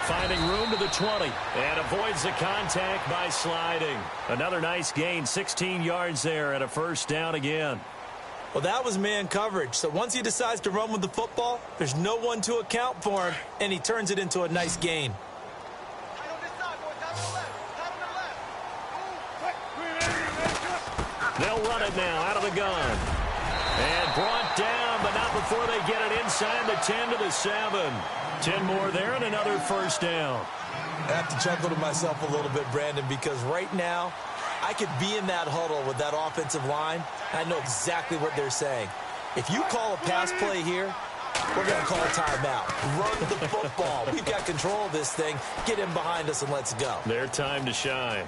Finding room to the 20 and avoids the contact by sliding. Another nice gain, 16 yards there and a 1st down again. Well, that was man coverage. So once he decides to run with the football, there's no one to account for him, and he turns it into a nice gain. They'll run it now out of the gun. And brought down, but not before they get it inside the 10 to the 7. 10 more there and another 1st down. I have to chuckle to myself a little bit, Brandon, because right now I could be in that huddle with that offensive line, and I know exactly what they're saying. If you call a pass play here, we're going to call a timeout. Run the football. We've got control of this thing. Get in behind us and let's go. Their time to shine.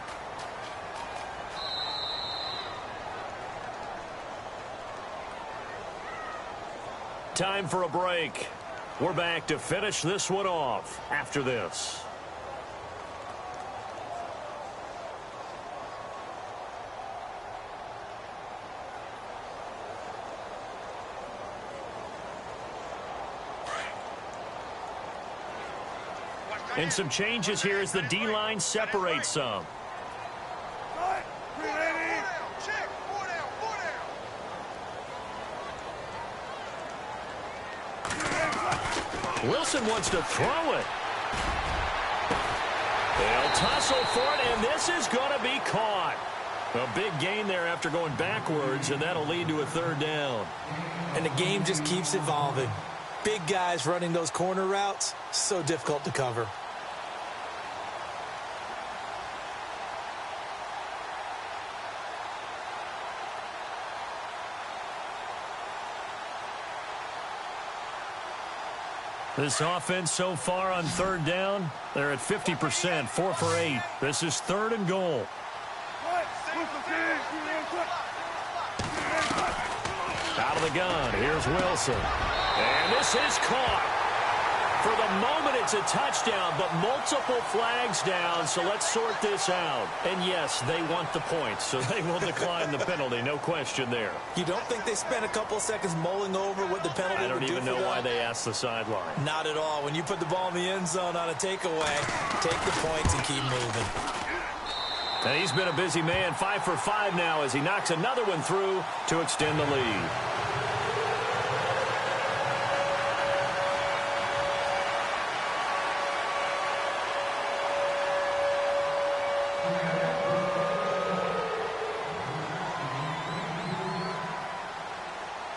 Time for a break. We're back to finish this one off after this. And some changes here as the D-line separates some. Wilson wants to throw it. They'll tussle for it, and this is going to be caught. A big gain there after going backwards, and that'll lead to a third down. And the game just keeps evolving. Big guys running those corner routes, so difficult to cover. This offense so far on third down, they're at 50%, 4 for 8. This is 3rd and goal. Out of the gun, here's Wilson. And this is caught. For the moment, it's a touchdown, but multiple flags down, so let's sort this out. And yes, they want the points, so they will decline the penalty, no question there. You don't think they spent a couple of seconds mulling over what the penalty would do for them? I don't even know why they asked the sideline. Not at all. When you put the ball in the end zone on a takeaway, take the points and keep moving. And he's been a busy man, 5 for 5 now as he knocks another one through to extend the lead.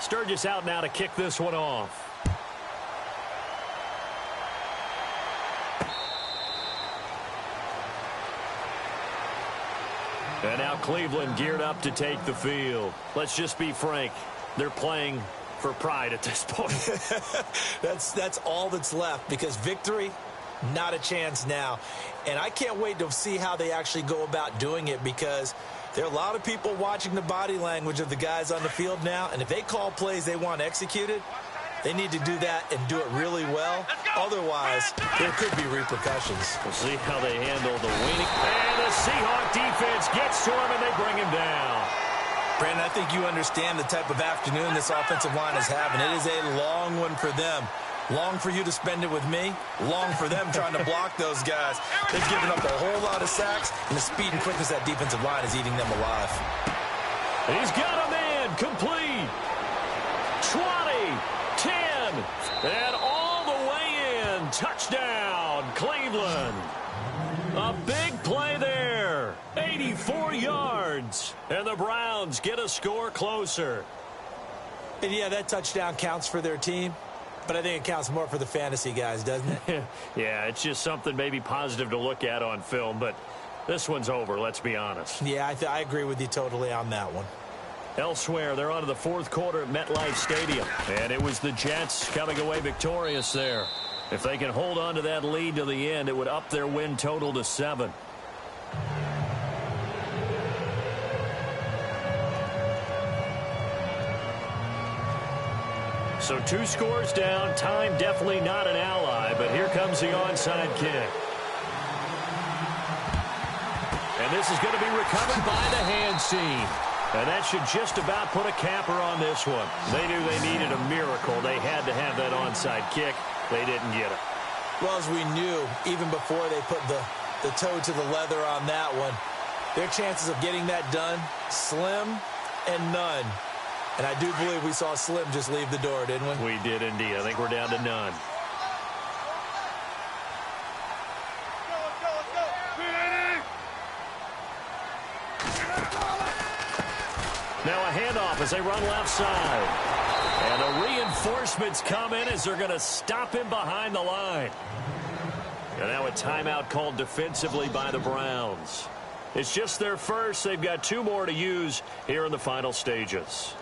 Sturgis out now to kick this one off. And now Cleveland geared up to take the field. Let's just be frank. They're playing for pride at this point. That's all that's left, because victory, not a chance now. And I can't wait to see how they actually go about doing it, because there are a lot of people watching the body language of the guys on the field now, and if they call plays they want executed, they need to do that and do it really well. Otherwise, there could be repercussions. We'll see how they handle the wing. And the Seahawks defense gets to him, and they bring him down. Brandon, I think you understand the type of afternoon this offensive line is having. It is a long one for them. Long for you to spend it with me. Long for them trying to block those guys. They've given up a whole lot of sacks, and the speed and quickness of that defensive line is eating them alive. He's got a man complete. 20, 10, and all the way in. Touchdown, Cleveland. A big play there. 84 yards. And the Browns get a score closer. And yeah, that touchdown counts for their team. But I think it counts more for the fantasy guys, doesn't it? Yeah, it's just something maybe positive to look at on film, but this one's over, let's be honest. Yeah, I agree with you totally on that one. Elsewhere, they're on to the 4th quarter at MetLife Stadium, and it was the Jets coming away victorious there. If they can hold on to that lead to the end, it would up their win total to 7. So 2 scores down. Time definitely not an ally, but here comes the onside kick. And this is going to be recovered by the hands team. And that should just about put a capper on this one. They knew they needed a miracle. They had to have that onside kick. They didn't get it. Well, as we knew, even before they put the toe to the leather on that one, their chances of getting that done, slim and none. And I do believe we saw Slim just leave the door, didn't we? We did indeed. I think we're down to none. Now a handoff as they run left side. And the reinforcements come in as they're going to stop him behind the line. And now a timeout called defensively by the Browns. It's just their first. They've got 2 more to use here in the final stages.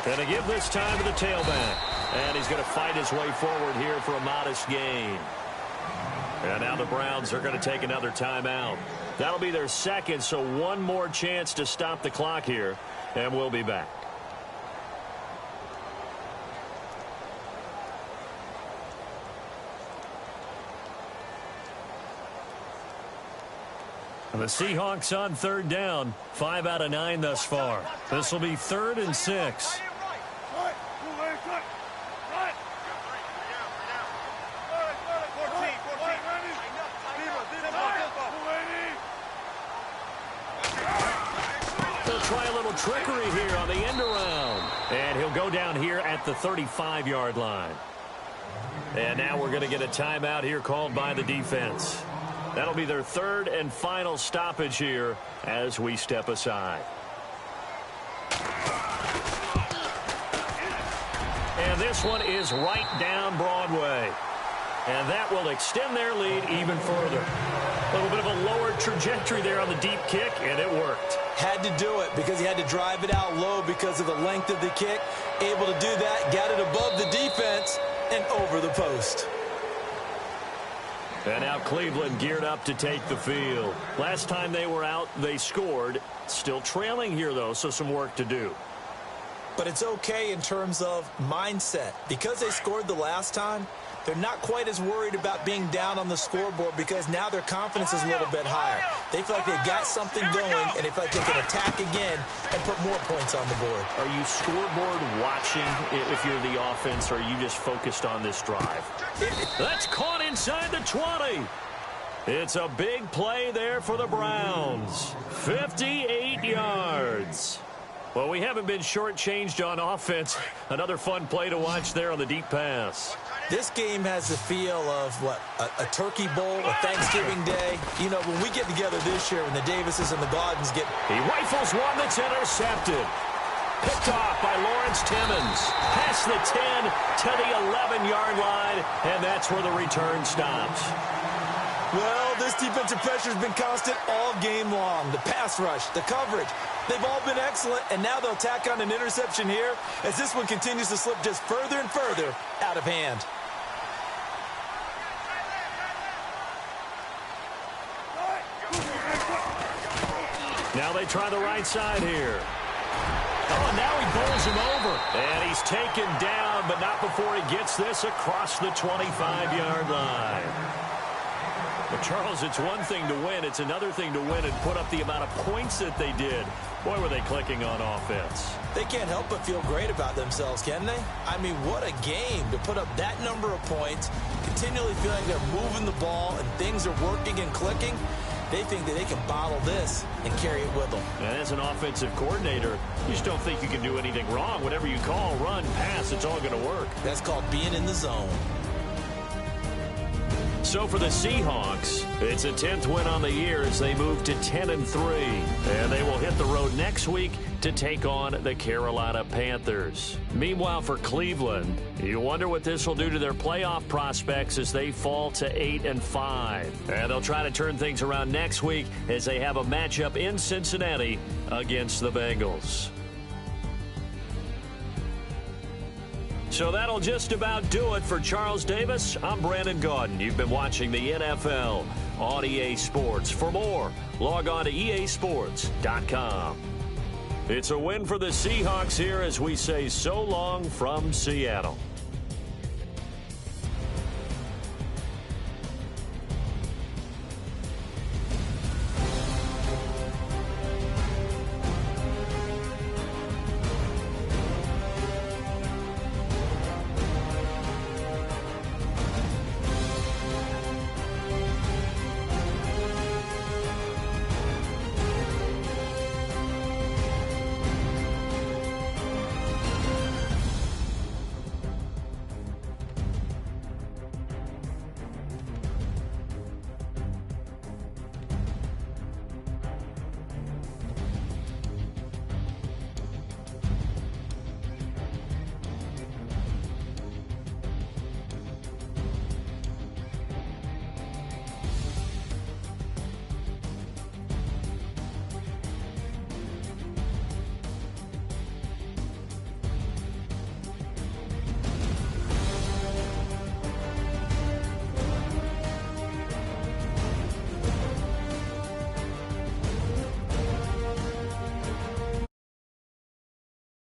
Going to give this time to the tailback. And he's going to fight his way forward here for a modest gain. And now the Browns are going to take another timeout. That'll be their second, so one more chance to stop the clock here, and we'll be back. And the Seahawks on third down, 5 out of 9 thus far. This will be 3rd and 6. They'll try a little trickery here on the end around. And he'll go down here at the 35-yard line. And now we're going to get a timeout here called by the defense. That'll be their 3rd and final stoppage here as we step aside. And this one is right down Broadway. And that will extend their lead even further. A little bit of a lower trajectory there on the deep kick, and it worked. Had to do it because he had to drive it out low because of the length of the kick. Able to do that, got it above the defense and over the post. And now Cleveland geared up to take the field. Last time they were out, they scored. Still trailing here, though, so some work to do. But it's okay in terms of mindset. Because they scored the last time, they're not quite as worried about being down on the scoreboard because now their confidence is a little bit higher. They feel like they've got something going, and they feel like they can attack again and put more points on the board. Are you scoreboard watching if you're the offense, or are you just focused on this drive? That's caught inside the 20. It's a big play there for the Browns. 58 yards. Well, we haven't been shortchanged on offense. Another fun play to watch there on the deep pass. This game has the feel of, what, a turkey bowl, a Thanksgiving day. You know, when we get together this year, when the Davises and the Gaudens get... He rifles one that's intercepted. Picked off by Lawrence Timmons. Past the 10 to the 11-yard line, and that's where the return stops. Well, this defensive pressure has been constant all game long. The pass rush, the coverage, they've all been excellent, and now they'll tack on an interception here as this one continues to slip just further and further out of hand. Now they try the right side here. Oh, and now he bowls him over. And he's taken down, but not before he gets this across the 25-yard line. But Charles, it's one thing to win. It's another thing to win and put up the amount of points that they did. Boy, were they clicking on offense. They can't help but feel great about themselves, can they? I mean, what a game to put up that number of points, continually feeling they're moving the ball and things are working and clicking. They think that they can bottle this and carry it with them. And as an offensive coordinator, you just don't think you can do anything wrong. Whatever you call, run, pass, it's all going to work. That's called being in the zone. So for the Seahawks, it's a 10th win on the year as they move to 10-3. And they will hit the road next week to take on the Carolina Panthers. Meanwhile, for Cleveland, you wonder what this will do to their playoff prospects as they fall to 8-5. And they'll try to turn things around next week as they have a matchup in Cincinnati against the Bengals. So that'll just about do it for Charles Davis. I'm Brandon Gaudin. You've been watching the NFL on EA Sports. For more, log on to easports.com. It's a win for the Seahawks here as we say so long from Seattle.